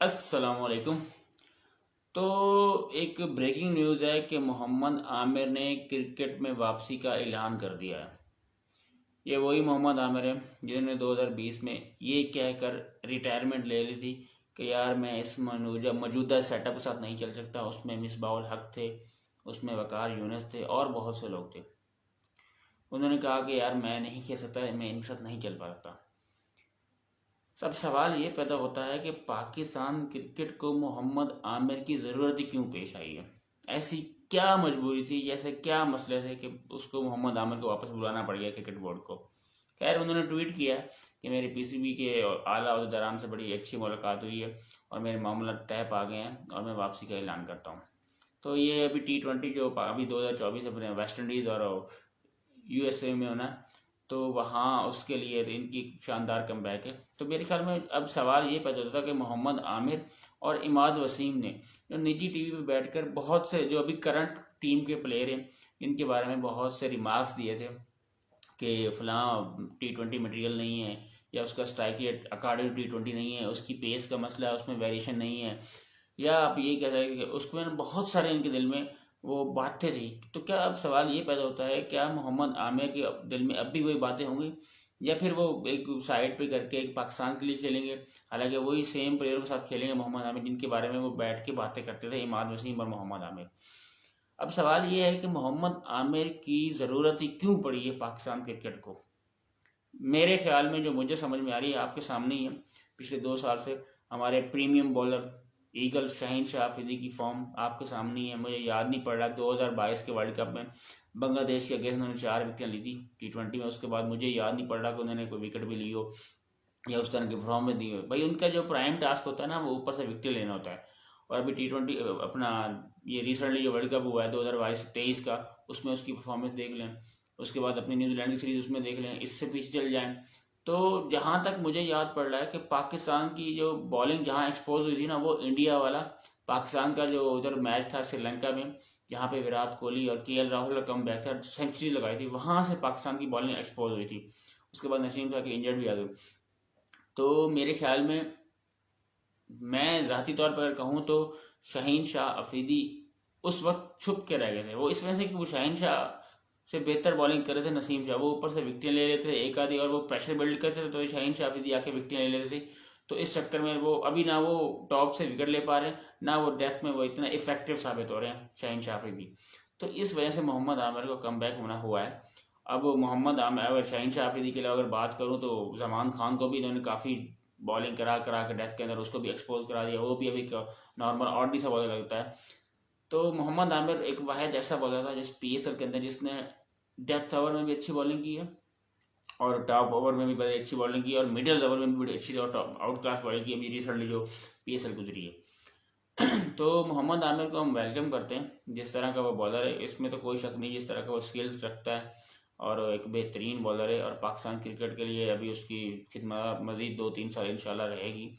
अस्सलामुअलैकुम। तो एक ब्रेकिंग न्यूज़ है कि मोहम्मद आमिर ने क्रिकेट में वापसी का ऐलान कर दिया है। ये वही मोहम्मद आमिर है जिन्होंने 2020 में ये कहकर रिटायरमेंट ले ली थी कि यार मैं इस मौजूदा सेटअप के साथ नहीं चल सकता। उसमें मिसबाह हक थे, उसमें वकार यूनुस थे और बहुत से लोग थे। उन्होंने कहा कि यार मैं नहीं खेल सकता, मैं इनके साथ नहीं चल पाता। सब सवाल ये पैदा होता है कि पाकिस्तान क्रिकेट को मोहम्मद आमिर की ज़रूरत ही क्यों पेश आई है। ऐसी क्या मजबूरी थी, जैसे क्या मसले थे कि उसको मोहम्मद आमिर को वापस बुलाना पड़ गया क्रिकेट बोर्ड को। खैर, उन्होंने ट्वीट किया कि मेरे पीसीबी के आला अहदेदारान से बड़ी अच्छी मुलाकात हुई है और मेरे मामला तय पा गए हैं और मैं वापसी का ऐलान करता हूँ। तो ये अभी T20 जो अभी 2024 अपने वेस्ट इंडीज़ और यूएसए में होना, तो वहाँ उसके लिए इनकी शानदार कमबैक है। तो मेरे ख्याल में अब सवाल ये पैदा होता है कि मोहम्मद आमिर और इमाद वसीम ने जो निजी टीवी पे बैठकर बहुत से जो अभी करंट टीम के प्लेयर हैं इनके बारे में बहुत से रिमार्क्स दिए थे कि फलां T20 मटेरियल नहीं है, या उसका स्ट्राइक रेट अकॉर्डिंग T20 नहीं है, उसकी पेस का मसला है, उसमें वेरिएशन नहीं है, या आप ये कह रहे हैं कि उसमें बहुत सारे इनके दिल में वो बातें थी। तो क्या अब सवाल ये पैदा होता है, क्या मोहम्मद आमिर के दिल में अब भी वही बातें होंगी, या फिर वो एक साइड पे करके एक पाकिस्तान के लिए खेलेंगे। हालांकि वही सेम प्लेयर के साथ खेलेंगे मोहम्मद आमिर जिनके बारे में वो बैठ के बातें करते थे, इमाद वसीम और मोहम्मद आमिर। अब सवाल ये है कि मोहम्मद आमिर की ज़रूरत ही क्यों पड़ी है पाकिस्तान क्रिकेट को। मेरे ख्याल में जो मुझे समझ में आ रही है आपके सामने ही है। पिछले 2 साल से हमारे premium bowler eagle Shaheen Shah Afridi की फॉर्म आपके सामने ही है। मुझे याद नहीं पड़ रहा 2022 के वर्ल्ड कप में बांग्लादेश के अगेंस्ट उन्होंने 4 विकेट ली थी T20 में। उसके बाद मुझे याद नहीं पड़ रहा कि उन्होंने कोई विकेट भी ली हो या उस तरह की परफॉर्मेंस दी हो। भाई, उनका जो प्राइम टास्क होता है ना, वो ऊपर से विकेट लेना होता है। और अभी T20 अपना ये रिसेंटली जो वर्ल्ड कप हुआ है 2022-23 का, उसमें उसकी परफॉर्मेंस देख लें। उसके बाद अपनी न्यूजीलैंड की सीरीज उसमें देख लें, इससे पीछे चल जाएं। तो जहाँ तक मुझे याद पड़ रहा है कि पाकिस्तान की जो बॉलिंग जहाँ एक्सपोज हुई थी ना, वो इंडिया वाला पाकिस्तान का जो उधर मैच था श्रीलंका में, जहाँ पे विराट कोहली और KL राहुल का कम बैक था, सेंचुरी लगाई थी, वहाँ से पाकिस्तान की बॉलिंग एक्सपोज हुई थी। उसके बाद नसीम था कि इंजर्ड भी आ गए। तो मेरे ख्याल में, मैं ज़ाती तौर पर कहूँ तो शाहीन शाह अफरीदी उस वक्त छुप के रह गए थे। वो इस वजह से कि वो शाहीन शाह से बेहतर बॉलिंग कर रहे थे नसीम शाह। वो ऊपर से विकेटें ले लेते थे एक आधी, और वो प्रेशर बिल्ड करते थे तो शाहीन शाह अफरीदी आके विकेटें ले लेते थे। तो इस चक्कर में वो अभी ना वो टॉप से विकेट ले पा रहे हैं, ना वो डेथ में वो इतना इफेक्टिव साबित हो रहे हैं शाहीन शाह अफरीदी। तो इस वजह से मोहम्मद आमिर को कम बैक होना हुआ है। अब मोहम्मद आमिर, अगर शाहीन शाह अफरीदी के लिए अगर बात करूँ तो जमान खान को भी इन्होंने काफ़ी बॉलिंग करा करा के डेथ के अंदर उसको भी एक्सपोज करा दिया। वो भी अभी नॉर्मल ऑडी सा बॉलर लगता है। तो मोहम्मद आमिर एक वाहिद ऐसा बॉलर था जिस PSL के अंदर जिसने डेप्थ ओवर में भी अच्छी बॉलिंग की है और टॉप ओवर में भी बड़ी अच्छी बॉलिंग की है और मिडिल ओवर में भी बड़ी अच्छी और टॉप आउट क्लास बॉलिंग की अभी रिसेंटली जो PSL गुजरी है। तो मोहम्मद आमिर को हम वेलकम करते हैं। जिस तरह का वो बॉलर है इसमें तो कोई शक नहीं, जिस तरह का वो स्किल्स रखता है और एक बेहतरीन बॉलर है, और पाकिस्तान क्रिकेट के लिए अभी उसकी खिदमत मज़ीद 2-3 साल इंशाल्लाह रहेगी।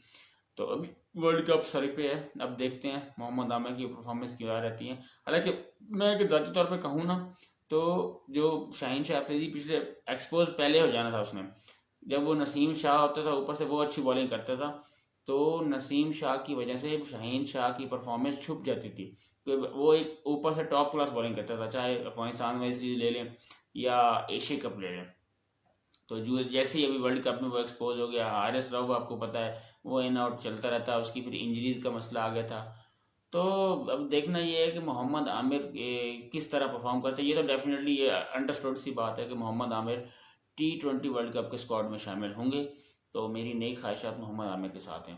तो अभी वर्ल्ड कप सर पे है, अब देखते हैं मोहम्मद आमिर की परफॉर्मेंस क्या रहती है। हालांकि मैं अगर ज़ाती तौर पे कहूँ ना, तो जो शाहीन शाह अफरीदी पिछले एक्सपोज पहले हो जाना था उसने, जब वो नसीम शाह होता था ऊपर से वो अच्छी बॉलिंग करता था, तो नसीम शाह की वजह से शाहीन शाह की परफॉर्मेंस छुप जाती थी। तो वो एक ऊपर से टॉप क्लास बॉलिंग करता था, चाहे अफगानिस्तान में सीरीज ले लें या एशिया कप ले लें। तो जो जैसे ही अभी वर्ल्ड कप में वो एक्सपोज हो गया, RS राव आपको पता है वो इन आउट चलता रहता है, उसकी फिर इंजरीज का मसला आ गया था। तो अब देखना ये है कि मोहम्मद आमिर किस तरह परफॉर्म करते हैं। ये तो डेफिनेटली ये अंडरस्टूड सी बात है कि Mohammad Amir T20 world cup के स्क्वाड में शामिल होंगे। तो मेरी नई ख्वाहिशात मोहम्मद आमिर के साथ हैं।